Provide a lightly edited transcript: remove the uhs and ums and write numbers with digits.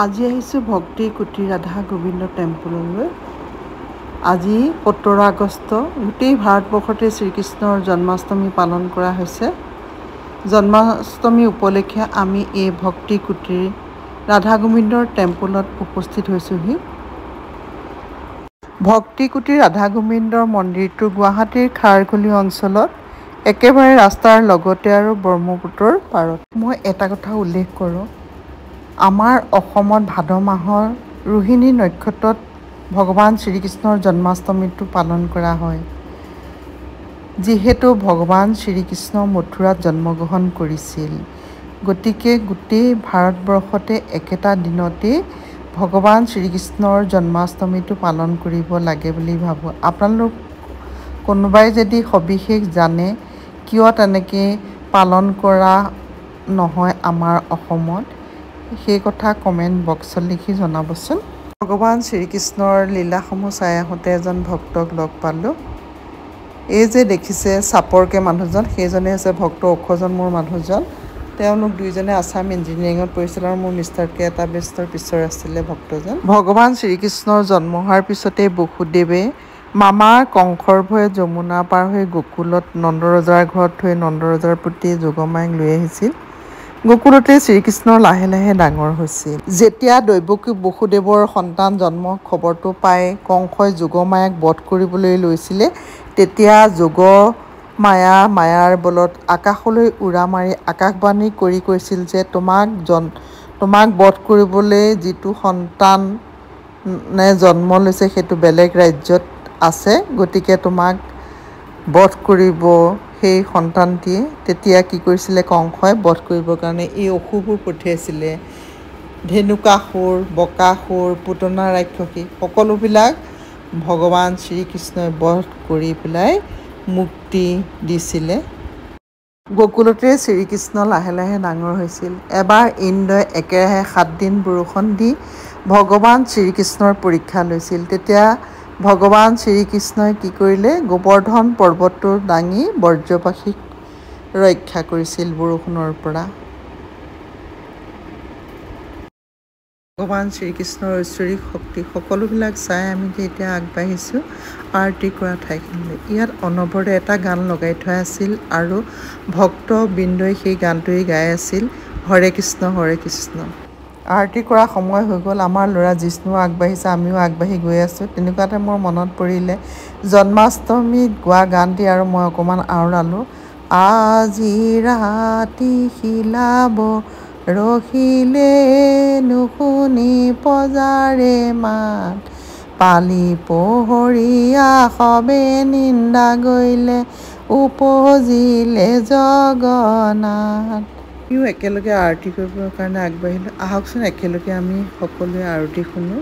আজি আহিছোঁ ভক্তি কুটি ৰাধা গোবিন্দ টেম্পললৈ। আজি 17 আগষ্ট গোটেই ভাৰতবৰ্ষতে শ্ৰীকৃষ্ণৰ জন্মাষ্টমী পালন কৰা হৈছে। জন্মাষ্টমী উপলক্ষে আমি এই ভক্তি কুটিৰ ৰাধা গোবিন্দৰ টেম্পলত উপস্থিত হৈছোঁহি। ভক্তি কুটিৰ ৰাধা গোবিন্দৰ মন্দিৰটো গুৱাহাটীৰ খাৰঘুলি অঞ্চলত একেবাৰে ৰাস্তাৰ লগতে আৰু ব্ৰহ্মপুত্ৰৰ পাৰত। মই এটা কথা উল্লেখ কৰোঁ, আমাৰ অসমত ভাদ মাহৰ ৰোহিণী নক্ষত্ৰত ভগৱান শ্ৰীকৃষ্ণৰ জন্মাষ্টমীটো পালন কৰা হয়। যিহেতু ভগৱান শ্ৰীকৃষ্ণ মথুৰাত জন্মগ্ৰহণ কৰিছিল, গতিকে গোটেই ভাৰতবৰ্ষতে একেটা দিনতেই ভগৱান শ্ৰীকৃষ্ণৰ জন্মাষ্টমীটো পালন কৰিব লাগে বুলি ভাবোঁ। আপোনালোক কোনোবাই যদি সবিশেষ জানে কিয় তেনেকৈ পালন কৰা নহয় আমাৰ অসমত, সেই কথা কমেণ্ট বক্সত লিখি জনাবচোন। ভগৱান শ্ৰীকৃষ্ণৰ লীলাসমূহ চাই আহোঁতে এজন ভক্তক লগ পালোঁ। এই যে দেখিছে চাপৰকৈ মানুহজন, সেইজনে হৈছে ভক্ত ওখজন মোৰ মানুহজন। তেওঁলোক দুইজনে আছাম ইঞ্জিনিয়াৰিঙত পঢ়িছিল আৰু মোৰ মিষ্টাৰতকৈ এটা বেষ্টৰ পিছৰ আছিলে ভক্তজন। ভগৱান শ্ৰীকৃষ্ণৰ জন্ম হোৱাৰ পিছতেই বসুদেৱে মামা কংসৰ ভয়ে যমুনা পাৰ হৈ গকুলত নন্দৰজাৰ ঘৰত থৈ নন্দৰজাৰ প্ৰতি যোগমায়াক লৈ আহিছিল। গকুলতে শ্ৰীকৃষ্ণ লাহে লাহে ডাঙৰ হৈছিল। যেতিয়া দৈৱকী বসুদেৱৰ সন্তান জন্ম খবৰটো পাই কংসই যোগমায়াক বধ কৰিবলৈ লৈছিলে, তেতিয়া মায়াৰ বলত আকাশলৈ উৰা মাৰি আকাশবাণী কৰি কৈছিল যে তোমাক বধ কৰিবলৈ যিটো সন্তানে জন্ম লৈছে সেইটো বেলেগ ৰাজ্যত আছে, গতিকে তোমাক বধ কৰিব সেই সন্তানটিয়ে। তেতিয়া কি কৰিছিলে কংসই বধ কৰিবৰ কাৰণে এই অসুৰবোৰ পঠিয়াইছিলে। ধেনুকাসুৰ, বকাসুৰ, পুতনা ৰাক্ষসী সকলোবিলাক ভগৱান শ্ৰীকৃষ্ণই বধ কৰি পেলাই মুক্তি দিছিলে। গকুলতে শ্ৰীকৃষ্ণ লাহে লাহে ডাঙৰ হৈছিল। এবাৰ ইন্দ্ৰই একেৰাহে 7 দিন বৰষুণ দি ভগৱান শ্ৰীকৃষ্ণৰ পৰীক্ষা লৈছিল। তেতিয়া ভগৱান শ্ৰীকৃষ্ণই কি কৰিলে, গোবৰ্ধন পৰ্বতটো দাঙি ব্ৰজবাসীক ৰক্ষা কৰিছিল বৰষুণৰ পৰা। ভগৱান শ্ৰীকৃষ্ণৰ ঐশ্বৰিক শক্তি সকলোবিলাক চাই আমি এতিয়া আগবাঢ়িছোঁ আৰতি কৰা ঠাইখিনিলৈ। ইয়াত অনবৰতে এটা গান লগাই থোৱা আছিল আৰু ভক্তবৃন্দই সেই গানটোৱেই গাই আছিল, হৰে কৃষ্ণ হৰে কৃষ্ণ। আৰতি কৰা সময় হৈ গ'ল, আমাৰ ল'ৰা জিষ্ণু আগবাঢ়িছে, আমিও আগবাঢ়ি গৈ আছোঁ। তেনেকুৱাতে মোৰ মনত পৰিলে জন্মাষ্টমীত গোৱা গানটি আৰু মই অকণমান আওৰালোঁ। আজি ৰাতি শিলাব ৰখিলে নুশুনি পজাৰে মাত, পালি পহৰীয়া সবে নিন্দা গৰিলে উপজিলে জগন্নাথ। আমিও একেলগে আৰতি কৰিবৰ কাৰণে আগবাঢ়িলোঁ। আহকচোন একেলগে আমি সকলোৱে আৰতি শুনো।